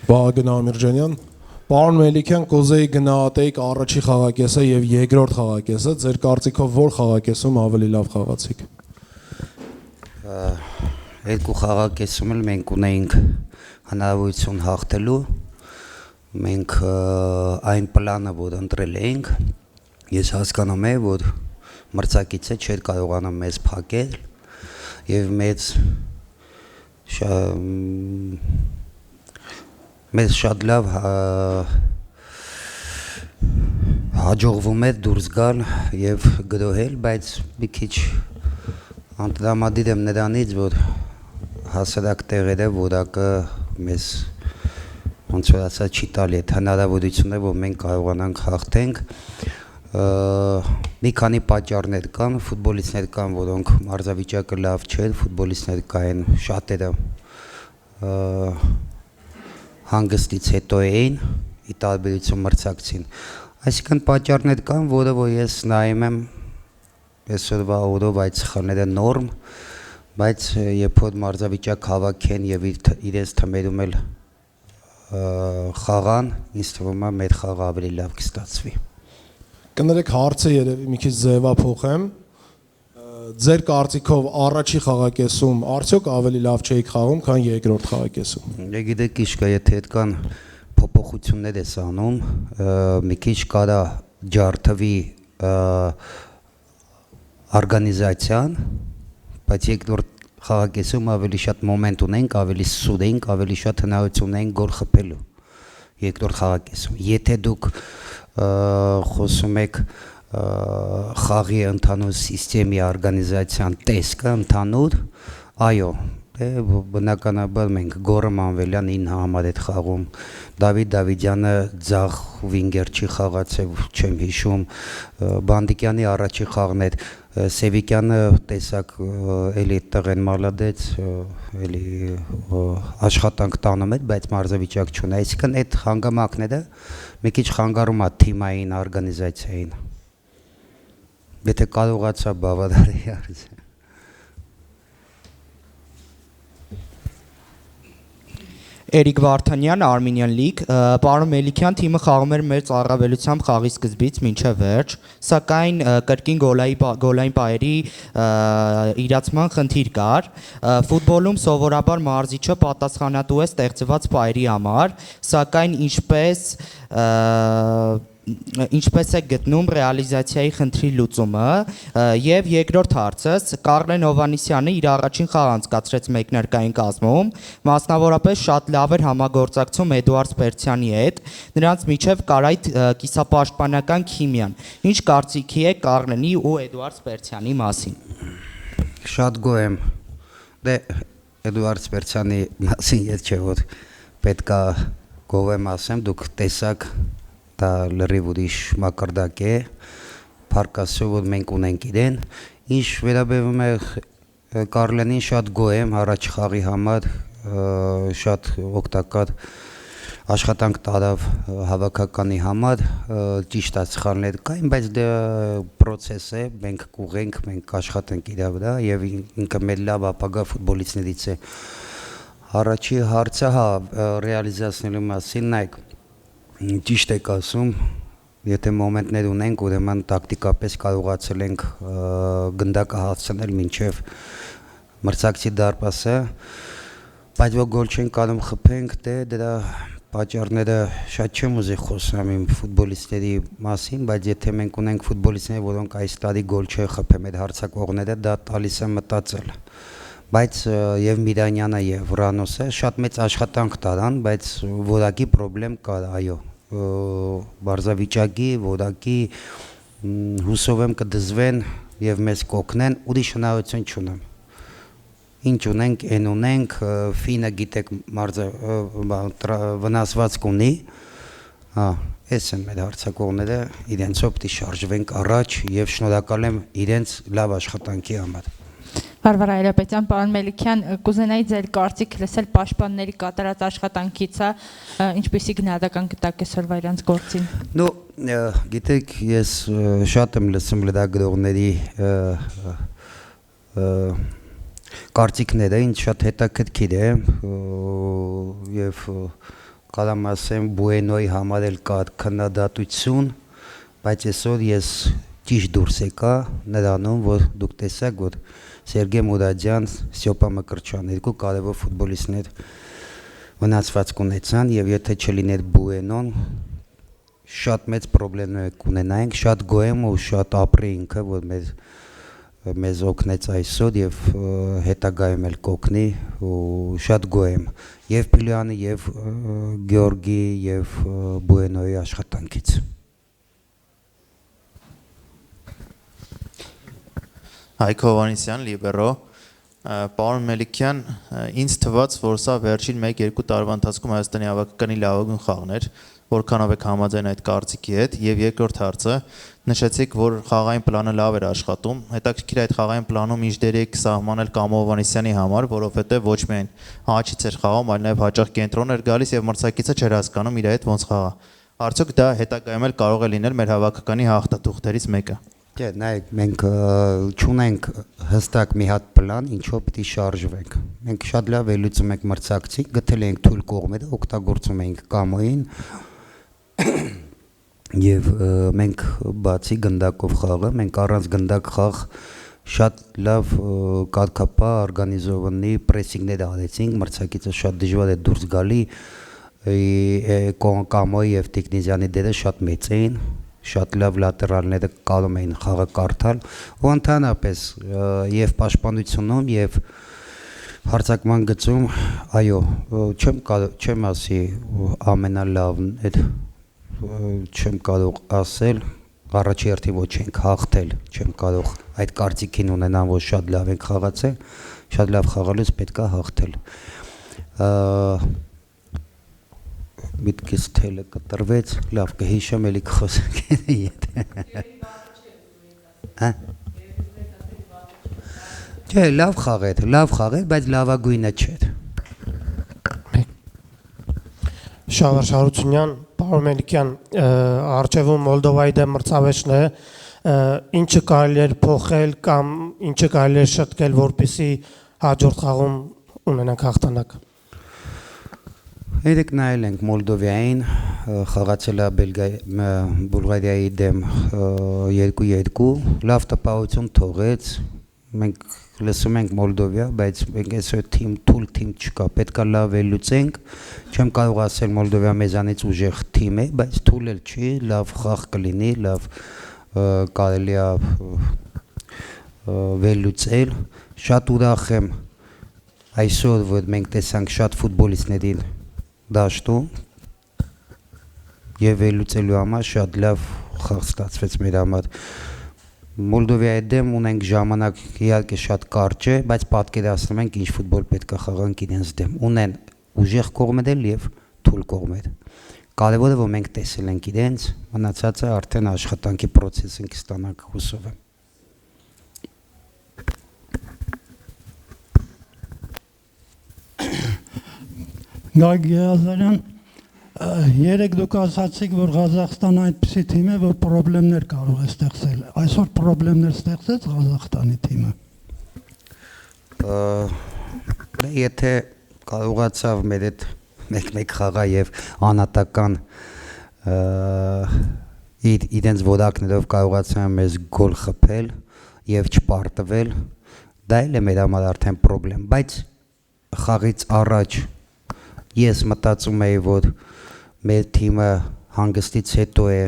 Վահագն Ամիրջանյան, պարոն Մելիքյան, կուզեի գնահատեիք առաջի խաղակեսը եւ երկրորդ խաղակեսը, ձեր կարծիքով որ խաղակեսում ավելի լավ խաղացիք։ Երկու խաղակեսում էլ մենք ունեինք հնարավորություն հաղթելու, մենք այն պլանը, որ ընտրել էինք, ես հասկանում եմ, որ մրցակիցը չէր կարողանում մեզ փակել եւ մեզ շատ լավ հաջողվում է դուրս գալ եւ գրոհել, բայց մի քիչ անդրամադիր եմ նրանից, որ հասարակ տեղերը որակը մեզ ոնց որ ասած չի տալի այդ հնարավորությունը, որ մենք կարողանանք հաղթենք։ Մի քանի պատճառներ կան, ֆուտբոլիստներ կան, որոնք մարզավիճակը լավ չէր, ֆուտբոլիստներ կային, շատերը հանգստից հետո էին, ի տարբերություն մրցակցին։ Այսինքն պատճառներ կան, որը որ ես նայում եմ այսօրվա օրով այդ սխալները նորմ, բայց երբ որ մարզավիճակ հավաքեն եւ իրենց թմերում էլ խաղան, ինձ թվում է մեր խաղը ավելի լավ կստացվի։ Կներեք հարցը երևի մի քիչ ձևափոխեմ։ Ձեր կարծիքով առաջի խաղակեսում արդյոք ավելի լավ չէիք խաղում, քան երկրորդ խաղակեսում։ Գիտեք ինչ կա, եթե այդքան փոփոխություններ ես անում, մի քիչ կարա ջարդվի օրգանիզացիան, բայց երկրորդ խաղակեսում ավելի շատ մոմենտ ունենք, ավելի սուր ենք, ավելի շատ հնարավորություն ունենք գոլ խփելու երկրորդ խաղակեսում։ Եթե դուք խոսում եք խաղի ընդհանուր սիստեմի օրգանիզացիան տեսքը ընդհանուր, այո, բնականաբար մենք Գոռը Մանվելյան 9 համար այդ խաղում, Դավիթ Դավիթյանը ձախ վինգեր չի խաղացել, չեմ հիշում, Բանդիկյանի առաջի խաղն էր, Սևիկյանը տեսակ էլի տղեն մալադեց, էլի աշխատանք տանում էր, բայց մարզավիճակ չունի, այսինքն այդ հանգամանքները մի քիչ խանգարում է թիմային օրգանիզացիային։ Եթե կարողացա բավարարի արժե։ Էրիկ Վարդանյան, Armenian League, պարոն Մելիքյան, թիմը խաղում էր մեծ առավելությամբ խաղի սկզբից մինչև վերջ, սակայն կրկին գոլային պայերի իրացման խնդիր կար։ Ֆուտբոլում սովորաբար մարզիչը պատասխանատու է ստեղծված պայերի համար, սակայն ինչպես է գտնում ռեալիզացիայի խնդրի լուծումը, եւ երկրորդ հարցս Կարլեն Հովանեսյանը իր առաջին խաղը անցկացրեց մեկնարկային կազմում, մասնավորապես շատ լավ էր համագործակցում Էդուարդ Սպերցյանի հետ, նրանց միջև կար այդ կիսապաշտպանական քիմիան։ Ինչ կարծիքի է Կարլենի ու Էդուարդ Սպերցյանի մասին։ Շատ գոհ եմ։ Դե Էդուարդ Սպերցյանի մասին ես չէ որ պետքա գոհ եմ ասեմ, դուք տեսակ դա լրիվ ուրիշ մակարդակ է, փառք որ մենք ունենք իրեն, ինչ վերաբերում է Կարլենին շատ գոհ եմ առաջ խաղի համար, շատ օգտակար աշխատանք տարավ հավաքականի համար, ճիշտ է սխալներ կային, բայց դա process է, մենք կուղենք, մենք աշխատենք իր վրա եւ ինքը մեր լավ ապագա ֆուտբոլիստներից է։ Առաջի հարցը հա ռեալիզացնելու մասին նայեք ճիշտ եք ասում, եթե մոմենտներ ունենք, ուրեմն տակտիկապես կարողացել ենք գնդակը հասցնել մինչև մրցակցի դարպասը, բայց որ գոլ չենք կարող խփենք, դրա պատճառները շատ չեմ ուզի խոսամ իմ ֆուտբոլիստների մասին, բայց եթե մենք ունենք ֆուտբոլիստներ, որոնք այս տարի գոլ չեն խփել մեր հարձակողները, դա տալիս է մտածել։ Բայց եւ Միրանյանը եւ Ռանոսը շատ մեծ աշխատանք տարան, բայց որակի խնդրեմ կար, այո, մարզավիճակի, որակի հուսով եմ կդզվեն եւ մեզ կօգնեն, ուրիշ հնարավորություն չունեմ։ Ինչ ունենք, այն ունենք, Ֆինը գիտեք վնասված կունի, այս են մեր հարձակողները, իրենցով պիտի շարժվենք առաջ եւ շնորհակալ եմ իրենց լավ աշխատանքի համար։ Վարվարա Այրապետյան, պարոն Մելիքյան, կուզենայի ձեր կարծիք լսել պաշտպանների կատարած աշխատանքից, ինչպեսի գնահատական գտակ այսօրվա իրանց գործին։ Նո, գիտեք, ես շատ եմ լսում լրագրողների կարծիքները, ինձ շատ հետաքրքիր է եւ Կարամ ասեմ Բուենոյի համար էլ կա քննադատություն, բայց այսօր ես ճիշտ դուրս եկա նրանում, որ դուք տեսաք, որ Սերգեյ Մուրադյան, Ստյոպա Մկրտչյան երկու կարևոր ֆուտբոլիստներ վնասվածք ունեցան եւ եթե չլիներ Բուենոն շատ մեծ խնդիրներ կունենայինք, շատ գոհ եմ ու շատ ապրեինք, որ մեզ օգնեց այսօր եւ հետագայում էլ կօգնի ու շատ գոհ եմ եւ Փիլյանի եւ Գեորգի եւ Բուենոյի աշխատանքից։ Հայկ Հովհաննիսյան, լիբերո, պարոն Մելիքյան, ինձ թվաց, որ սա վերջին 1-2 տարվա ընթացքում Հայաստանի հավաքականի լավագույն խաղն էր, որքանով եք համաձայն այդ կարծիքի հետ, եւ երկրորդ հարցը, նշեցիք, որ խաղային պլանը լավ էր աշխատում, հետաքրքիր այդ խաղային պլանում ինչ դեր եք սահմանել Կամո Հովհաննիսյանի համար, որովհետեւ ոչ միայն հաճից էր խաղում, այլ նաեւ հաճախ կենտրոն էր գալիս եւ մրցակիցը չէր հասկանում իր հետ ոնց խաղա։ Արդյոք դա հետագայում էլ կարող է լինել մեր հավաքականի հաղթաթուղթերից մեկը։ Չէ, նայեք, մենք չունենք հստակ մի հատ պլան, ինչով պիտի շարժվենք։ Մենք շատ լավ վերլուծում ենք մրցակցի, գտել ենք թույլ կողմերը, օգտագործում ենք Կամոյին եւ մենք բացի գնդակով խաղը, մենք առանց գնդակ խաղ շատ լավ կարգապահ օրգանիզովանի պրեսինգներ արեցինք, մրցակիցը շատ դժվար է դուրս գալի, Կամոյի եւ Տիկնիզյանի դերը շատ մեծ էին, շատ լավ լատերալները կարող էին խաղը կարդալ ու ընդհանրապես եւ պաշտպանությունում եւ հարձակման գծում այո չեմ ասի ամենալավն այդ չեմ կարող ասել առաջի հերթին ոչ ենք հաղթել չեմ կարող այդ կարծիքին ունենամ որ շատ լավ ենք խաղացել շատ լավ խաղալուց պետքա հաղթել Միտքից թելը կտրվեց, լավ կհիշեմ էլի կխոսենք Չէ, լավ խաղեր, բայց լավագույնը չէր Շավարժ Հարությունյան, պարոն Մելիքյան, առջևում Մոլդովայի դեմ մրցավեճն է, ինչը կարելի էր փոխել կամ ինչը կարելի էր շտկել, որպեսզի հաջորդ խաղում ունենանք հաղթանակ Երեք նայել ենք Մոլդովիային, խաղացել է Բուլղարիայի դեմ 2-2, լավ տպավորություն թողեց, մենք լսում ենք Մոլդովիա, բայց մենք այսօր թիմ չկա, պետքա լավ վերլուծենք, չեմ կարող ասել Մոլդովիա մեզանից ուժեղ թիմ է, բայց թույլ էլ չի, լավ խաղ կլինի, լավ կարելի է վերլուծել, շատ ուրախ եմ այսօր, որ մենք տեսանք շատ ֆուտբոլիստներին դաշտում եւ վերլուծելու համար շատ լավ խաղ ստացվեց մեր համար Մոլդովիայի դեմ ունենք ժամանակ իհարկե շատ կարճ է բայց պատկերացնում ենք ինչ ֆուտբոլ պետք է խաղանք իրենց դեմ ունեն ուժեղ կողմեր եւ թույլ կողմեր կարևորը որ մենք տեսել ենք իրենց մնացածը արդեն աշխատանքի process ենք ստանանք հուսով եմ Գագ Ղազարյան, երեք դուք ասացիք, որ Ղազախստանը այդպիսի թիմ է, որ պրոբլեմներ կարող է ստեղծել։ Այսօր պրոբլեմներ ստեղծեց Ղազախստանի թիմը։ Եթե կարողացավ մեր այդ մեկ խաղա եւ անհատական իրենց որդակներով կարողացան մեզ գոլ խփել եւ չպարտվել, դա էլ է մեր համար արդեն պրոբլեմ, բայց խաղից առաջ Ես մտածում էի, որ մեր թիմը հանգստից հետո է,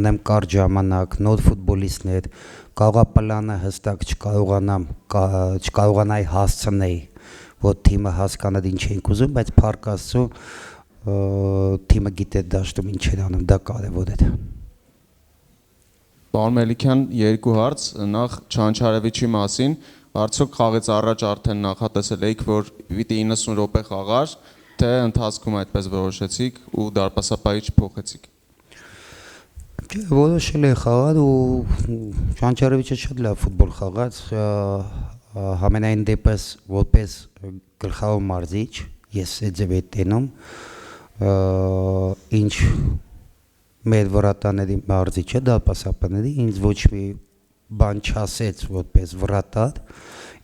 ունեմ կարճ ժամանակ, նոր ֆուտբոլիստներ, կարողա պլանը հստակ չկարողանայի հասցնել, որ թիմը հասկանա ինչ ենք ուզում, բայց փառք Աստծո թիմը գիտե դաշտում ինչ էր անում, դա կարևոր էր։ Պարոն Մելիքյան, երկու հարց, նախ Չանչարևիչի մասին, արդյոք խաղից առաջ արդեն նախատեսել եք, որ պիտի 90 րոպե խաղար, թե ընթացքում այդպես որոշեցիք ու դարպասապահի չփոխեցիք։ Որոշել է խաղալ ու Չանչարևիչը շատ լավ ֆուտբոլ խաղաց, համենայն դեպս որպես գլխավոր մարզիչ, ես այդ ձև եմ տենում, ինչ մեր վրատաների մարզիչը, դարպասապահների ինձ ոչ մի բան չասեց որպես վրատատ,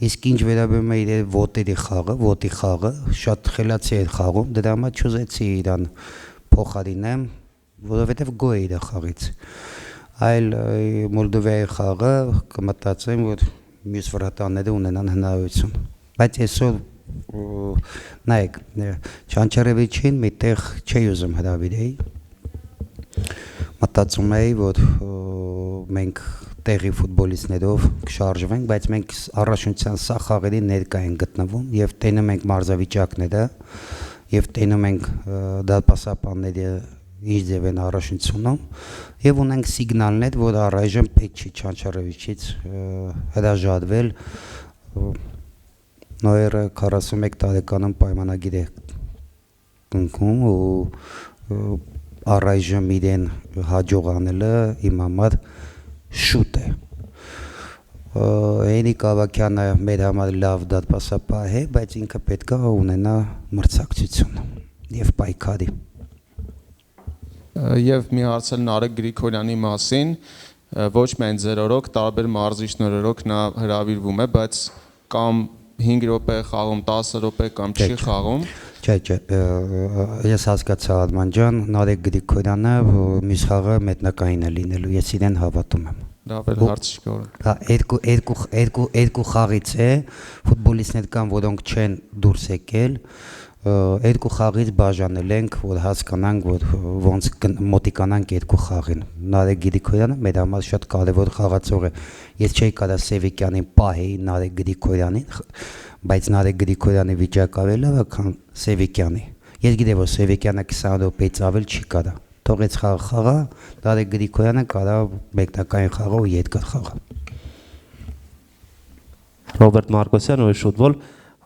իսկ ինչ վերաբերում է իր ոտի խաղը, շատ խելացի էր խաղում, դրա համար չուզեցի իրան փոխարինեմ, որովհետև գոյ է իր խաղից։ Այլ Մոլդովայի խաղը կմտածեմ, որ մյուս վրատանները ունենան հնարավորություն։ Բայց այսօր նայեք, Չանչարևիչին միտեղ չի ուզում հրավիրեի։ Մտածում էի, որ մենք տեղի ֆուտբոլիստներով կշարժվենք, բայց մենք առաջնության սա խաղերի ներկա են գտնվում եւ տենում ենք մարզավիճակները եւ տենում ենք դարպասապանների ինչ ձև են առաջնությունում եւ ունենք սիգնալներ, որ առայժմ պետք չի Չանչարևիչից հրաժարվել։ Նոյերը 41 տարեկանում պայմանագիր է կնքում ու առայժմ իրեն հաջող անելը իմ համար շուտ է։ Էնիկ Ավակյանը մեր համար լավ դարպասապահ է, բայց ինքը պետք է ունենա մրցակցություն եւ պայքարի։ Եվ մի հարցել Նարեկ Գրիգորյանի մասին, ոչ միայն ձեր օրոք, տարբեր մարզիչներ օրոք նա հրավիրվում է, բայց կամ 5 րոպե խաղում, 10 րոպե կամ չի խաղում։ Չէ, ես հասկացա Արման ջան, Նարեկ Գրիգորյանը մյուս խաղը մեկնակային է լինելու, ես իրեն հավատում եմ։ Լավ էլ հարց չկա։ Երկու խաղից է, ֆուտբոլիստներ կան, որոնք չեն դուրս եկել, երկու խաղից բաժանել ենք, որ հասկանանք, որ ոնց մոտիկանանք երկու խաղին։ Նարեկ Գրիգորյանը մեր համար շատ կարևոր խաղացող է։ Ես չէի կարա Սևիկյանին պահեի Նարեկ Գրիգորյանին, բայց Նարեկ Գրիգորյանի վիճակը ավելի լավ է, քան Սևիկյանի։ Ես գիտեմ, որ Սևիկյանը 20 րոպեից ավել չի կարա։ Թողեց խաղա, Նարեկ Գրիգորյանը կարա մեկնական խաղը ու երկար խաղը։ Ռոբերտ Մարկոսյան, Ուրիշ ֆուտբոլ,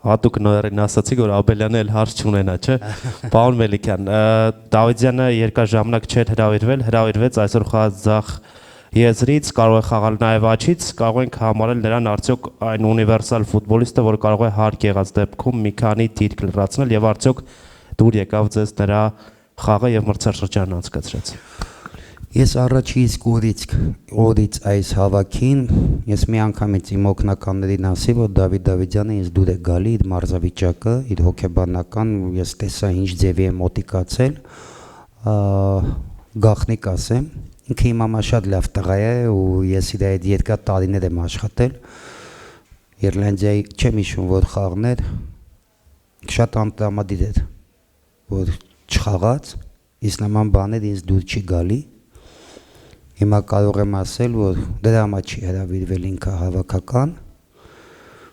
հատուկ նոյերին ասացի, որ Աբելյանը էլ հարց չունենա, չէ։ Պարոն Մելիքյան, Դավիթյանը երկար ժամանակ չէր հրավիրվեց այսօր խաղաց ձախ եզրից, կարող է խաղալ նաև աչից, կարող ենք համարել նրան արդյոք այն ունիվերսալ ֆուտբոլիստը, որ կարող է հարկ եղած դեպքում մի քանի դիրք լրացնել եւ արդյոք դուր եկավ ձեզ նրա խաղը եւ մրցաշրջանն անցկացրեց։ Ես առաջի իսկ օրից այս հավաքին ես մի անգամից իմ օգնականներին ասի, որ Դավիթ Դավիթյանը ինձ դուր է գալի իր մարզավիճակը, իր հոգեբանական, ես տեսա ինչ ձևի է մոտիկացել, գաղտնիք ասեմ, ինքը իմ համար շատ լավ տղա է ու ես իր այդ երկար տարիներ եմ աշխատել, Իռլանդիայի չեմ հիշում, որ խաղն էր, շատ անտրամադիր էր, որ չխաղաց, իսկ նման բաներ ինձ դուր չի գալի։ Հիմա կարող եմ ասել, որ դրա համար չի հրավիրվել ինքը հավաքական,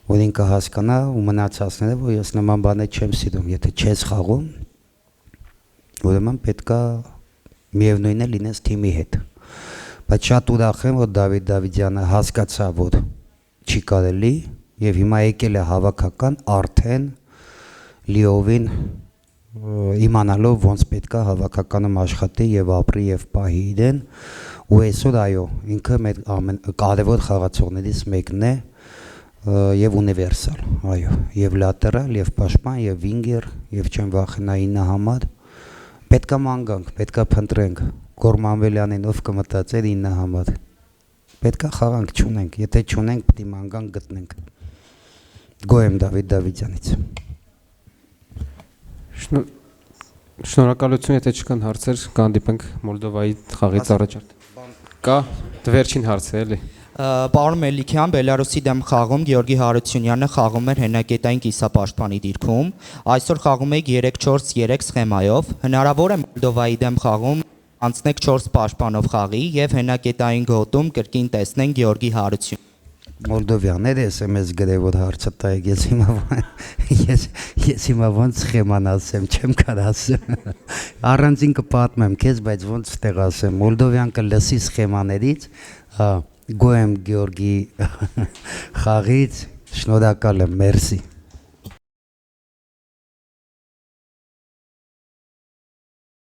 որ ինքը հասկանա ու մնացածները, որ ես նման բաներ չեմ սիրում, եթե չես խաղում, ուրեմն պետքա միևնույնն է լինես թիմի հետ։ Բայց շատ ուրախ եմ, որ Դավիթ Դավիթյանը հասկացա, որ չի կարելի եւ հիմա եկել է հավաքական արդեն լիովին իմանալով ոնց պետքա հավաքականում աշխատի եւ ապրի եւ պահի իրեն ու այսօր այո ինքը մեր կարևոր խաղացողներից մեկն է եւ ունիվերսալ այո եւ լատերալ եւ պաշտպան եւ վինգեր եւ չեմ վախենա 9 համար պետքա մանգանք պետքա փնտրենք Գորմանվելյանին ով կմտածեր 9 համար պետքա խաղանք չունենք եթե չունենք պետք է մանգանք գտնենք գոհ եմ Դավիթ Դավիթյանից Շնորհակալություն, եթե չկան հարցեր, կհանդիպենք Մոլդովայի խաղից առաջ։ Կա վերջին հարցը էլի։ Պարոն Մելիքյան, Բելարուսի դեմ խաղում Գեորգի Հարությունյանը խաղում էր հենակետային կիսապաշտպանի դիրքում։ Այսօր խաղում եք 3-4-3 սխեմայով։ Հնարավոր է Մոլդովայի դեմ խաղում անցնեք 4 պաշտպանով խաղի եւ հենակետային գոտում կրկին տեսնենք Գեորգի Հարություն։ Մոլդովյանները SMS գրել որ հարցը տայեք ես հիմա ոնց սխեման ասեմ չեմ կարող ասեմ առանցին կպատմեմ քեզ բայց ոնց տեղ ասեմ Մոլդովյան կլսի սխեմաներից գոհ եմ Գեորգի խաղից շնորհակալ եմ մերսի